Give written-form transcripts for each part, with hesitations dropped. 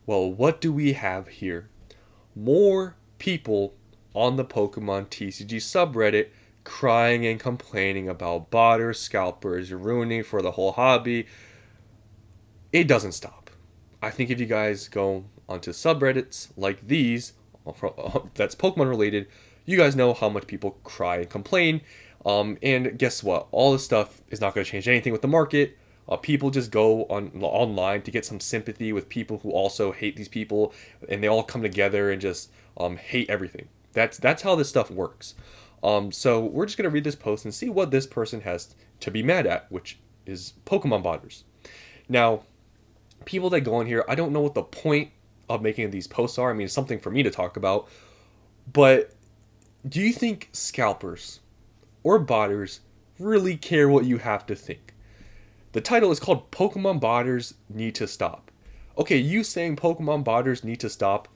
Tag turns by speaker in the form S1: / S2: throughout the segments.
S1: Well, what do we have here? More people on the Pokemon TCG subreddit crying and complaining about botters, scalpers, ruining for the whole hobby. It doesn't stop. I think if you guys go onto subreddits like these, that's Pokemon related, you guys know how much people cry and complain. And guess what? All this stuff is not going to change anything with the market. People just go online to get some sympathy with people who also hate these people, and they all come together and just hate everything. That's how this stuff works. So we're just gonna read this post and see what this person has to be mad at, which is Pokemon botters. Now, people that go on here, I don't know what the point of making these posts are. I mean, it's something for me to talk about, but do you think scalpers or botters really care what you have to think? The title is called Pokemon Botters Need to Stop. Okay, you saying Pokemon botters need to stop,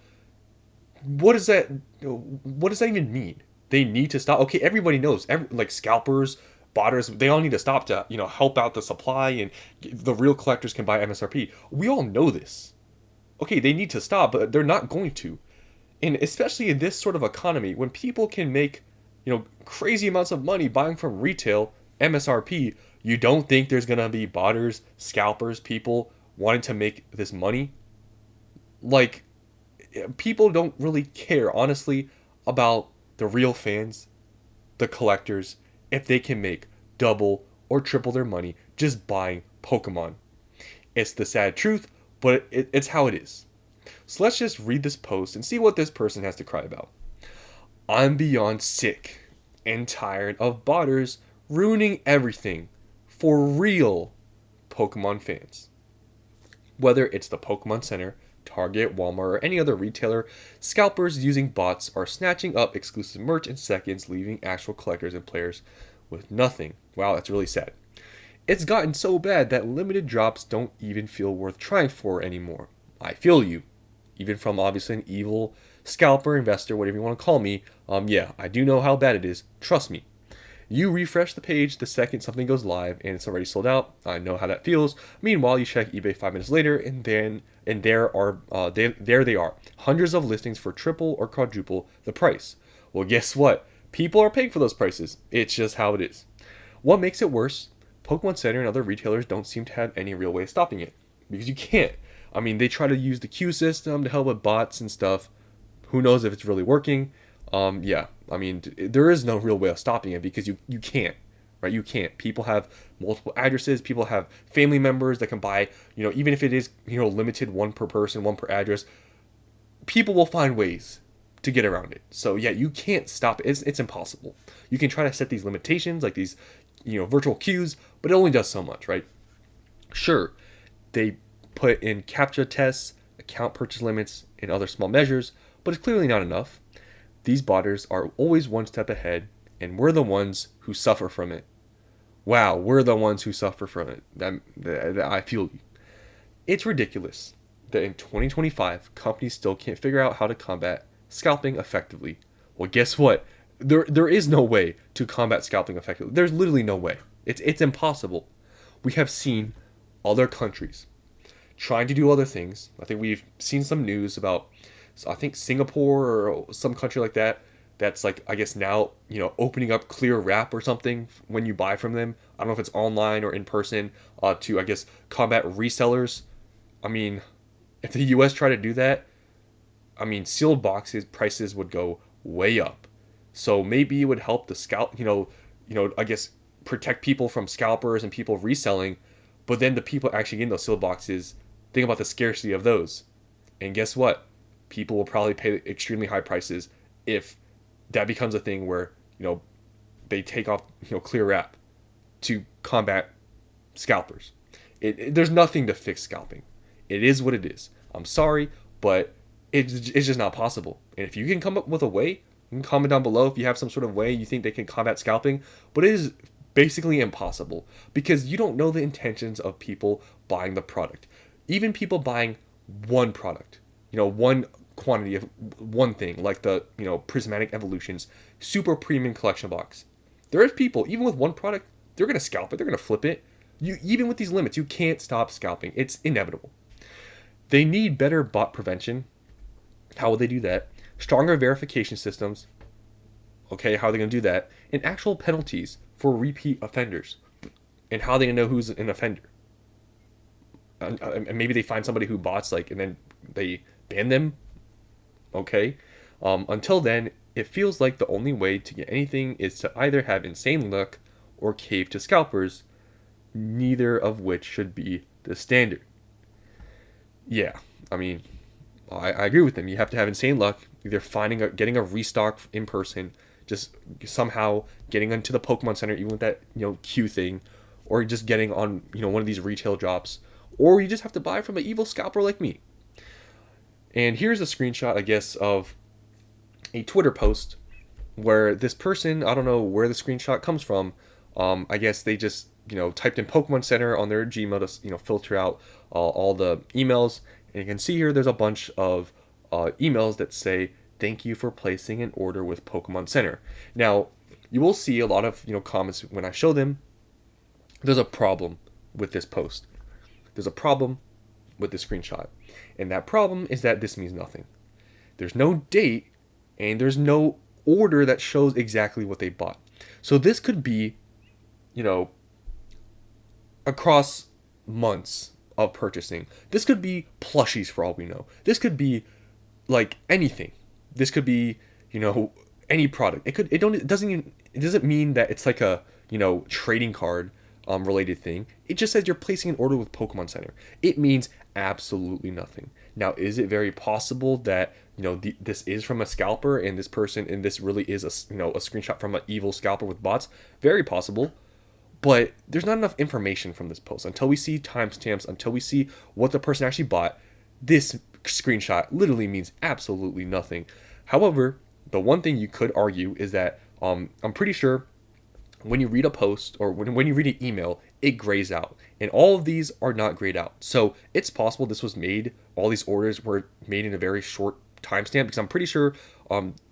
S1: what does that even mean? They need to stop. Okay, everybody knows. Like scalpers, botters, they all need to stop to help out the supply and the real collectors can buy MSRP. We all know this. Okay, they need to stop, but they're not going to. And especially in this sort of economy, when people can make crazy amounts of money buying from retail MSRP, you don't think there's gonna be botters, scalpers, people wanting to make this money? Like, people don't really care, honestly, about the real fans, the collectors, if they can make double or triple their money just buying Pokemon. It's the sad truth, but it's how it is. So let's just read this post and see what this person has to cry about. I'm beyond sick and tired of botters ruining everything for real Pokemon fans. Whether it's the Pokemon Center, Target, Walmart, or any other retailer, scalpers using bots are snatching up exclusive merch in seconds, leaving actual collectors and players with nothing. Wow, that's really sad. It's gotten so bad that limited drops don't even feel worth trying for anymore. I feel you. Even from obviously an evil scalper, investor, whatever you want to call me, yeah, I do know how bad it is. Trust me. You refresh the page the second something goes live and it's already sold out. I know how that feels. Meanwhile, you check eBay 5 minutes later and there they are. Hundreds of listings for triple or quadruple the price. Well, guess what? People are paying for those prices. It's just how it is. What makes it worse? Pokemon Center and other retailers don't seem to have any real way of stopping it. Because you can't. I mean, they try to use the queue system to help with bots and stuff. Who knows if it's really working? Yeah, I mean, there is no real way of stopping it because you can't, right? You can't. People have multiple addresses. People have family members that can buy, even if it is, limited one per person, one per address. People will find ways to get around it. So yeah, you can't stop it. It's impossible. You can try to set these limitations like these, virtual queues, but it only does so much, right? Sure, they put in captcha tests, account purchase limits, and other small measures, but it's clearly not enough. These botters are always one step ahead, and we're the ones who suffer from it. Wow, we're the ones who suffer from it. I feel you. It's ridiculous that in 2025, companies still can't figure out how to combat scalping effectively. Well, guess what? There is no way to combat scalping effectively. There's literally no way. It's impossible. We have seen other countries trying to do other things. I think we've seen some news about, I think Singapore or some country like that, that's like, I guess now, opening up clear wrap or something when you buy from them. I don't know if it's online or in person, to, I guess, combat resellers. I mean, if the US tried to do that, I mean, sealed boxes prices would go way up. So maybe it would help the I guess protect people from scalpers and people reselling, but then the people actually getting those sealed boxes, think about the scarcity of those. And guess what? People will probably pay extremely high prices if that becomes a thing where, they take off, clear wrap to combat scalpers. There's nothing to fix scalping. It is what it is. I'm sorry, but it's just not possible. And if you can come up with a way, you can comment down below if you have some sort of way you think they can combat scalping, but it is basically impossible because you don't know the intentions of people buying the product. Even people buying one product, one quantity of one thing, like the, Prismatic Evolutions super premium collection box. There is people, even with one product, they're going to scalp it, they're going to flip it. Even with these limits, you can't stop scalping. It's inevitable. They need better bot prevention. How will they do that? Stronger verification systems. Okay, how are they going to do that? And actual penalties for repeat offenders. And how are they going to know who's an offender? And maybe they find somebody who bots, like, and then they ban them. Okay. Until then, it feels like the only way to get anything is to either have insane luck or cave to scalpers, neither of which should be the standard. Yeah, I mean, I agree with them. You have to have insane luck, either getting a restock in person, just somehow getting into the Pokemon Center, even with that queue thing, or just getting on one of these retail drops, or you just have to buy from an evil scalper like me. And here's a screenshot, I guess, of a Twitter post where this person, I don't know where the screenshot comes from. I guess they just typed in Pokemon Center on their Gmail to filter out all the emails, and you can see here there's a bunch of emails that say thank you for placing an order with Pokemon Center. Now you will see a lot of comments when I show them. There's a problem with this post. There's a problem with this screenshot, and that problem is that this means nothing. There's no date, and there's no order that shows exactly what they bought. So this could be across months of purchasing. This could be plushies for all we know. This could be like anything. This could be any product. It doesn't mean that it's like a trading card related thing. It just says you're placing an order with Pokemon Center. It means absolutely nothing. Now, is it very possible that this is from a scalper and this person and this really is a screenshot from an evil scalper with bots? Very possible. But there's not enough information from this post. Until we see timestamps, until we see what the person actually bought, this screenshot literally means absolutely nothing. However, the one thing you could argue is that I'm pretty sure when you read a post or when you read an email, it grays out. And all of these are not grayed out. So it's possible this was made, all these orders were made in a very short timestamp, because I'm pretty sure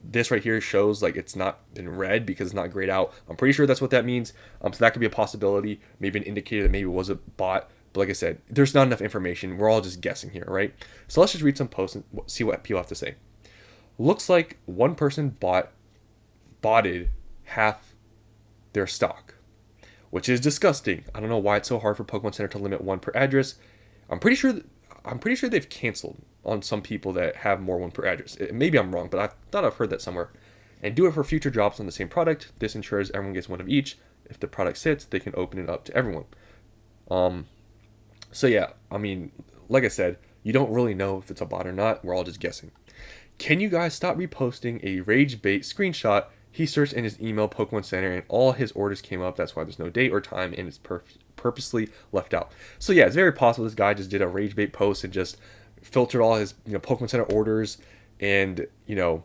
S1: this right here shows like it's not been read because it's not grayed out. I'm pretty sure that's what that means. So that could be a possibility, maybe an indicator that maybe it was a bot. But like I said, there's not enough information. We're all just guessing here, right? So let's just read some posts and see what people have to say. Looks like one person botted half their stock, which is disgusting. I don't know why it's so hard for Pokemon Center to limit one per address. I'm pretty sure they've canceled on some people that have more one per address. Maybe I'm wrong, but I thought I've heard that somewhere. And do it for future drops on the same product. This ensures everyone gets one of each. If the product sits, they can open it up to everyone. So yeah, I mean, like I said, you don't really know if it's a bot or not. We're all just guessing. Can you guys stop reposting a rage bait screenshot? He searched in his email Pokemon Center and all his orders came up. That's why there's no date or time and it's purposely left out. So yeah, it's very possible this guy just did a rage bait post and just filtered all his Pokemon Center orders. And I'm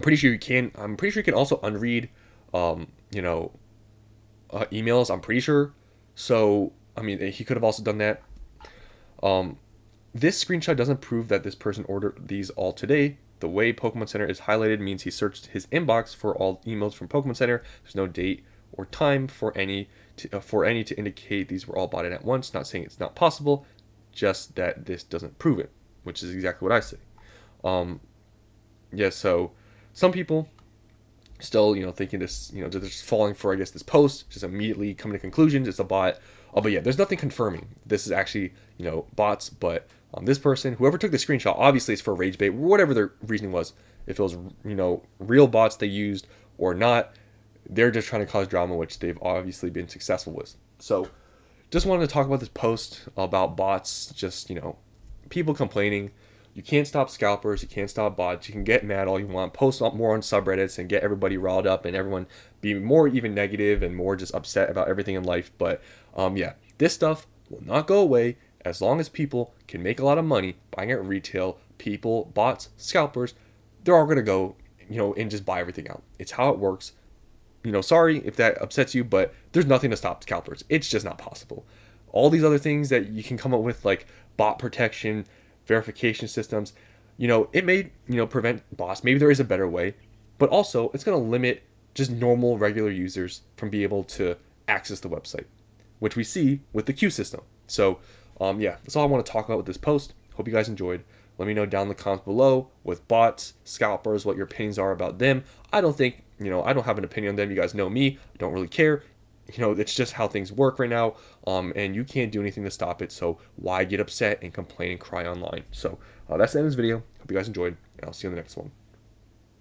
S1: pretty sure you can also unread emails. I'm pretty sure. So I mean, he could have also done that. This screenshot doesn't prove that this person ordered these all today. The way Pokemon Center is highlighted means he searched his inbox for all emails from Pokemon Center. There's no date or time for any to indicate these were all bought in at once. Not saying it's not possible, just that this doesn't prove it, which is exactly what I say. So some people still, thinking this, they're just falling for, I guess, this post, just immediately coming to conclusions it's a bot. But yeah, there's nothing confirming this is actually, bots. But this person, whoever took the screenshot, obviously it's for rage bait, whatever their reasoning was. If it was, real bots they used or not, they're just trying to cause drama, which they've obviously been successful with. So just wanted to talk about this post about bots, just, people complaining. You can't stop scalpers, you can't stop bots, you can get mad all you want, post more on subreddits and get everybody riled up and everyone be more even negative and more just upset about everything in life. But this stuff will not go away as long as people can make a lot of money buying at retail. People, bots, scalpers, they're all going to go, and just buy everything out. It's how it works. Sorry if that upsets you, but there's nothing to stop scalpers. It's just not possible. All these other things that you can come up with, like bot protection, verification systems, it may, prevent bots. Maybe there is a better way, but also it's going to limit just normal, regular users from being able to access the website, which we see with the queue system. So, that's all I want to talk about with this post. Hope you guys enjoyed. Let me know down in the comments below with bots, scalpers, what your opinions are about them. I don't think, I don't have an opinion on them. You guys know me. I don't really care. It's just how things work right now. And you can't do anything to stop it. So why get upset and complain and cry online? So that's the end of this video. Hope you guys enjoyed, and I'll see you in the next one.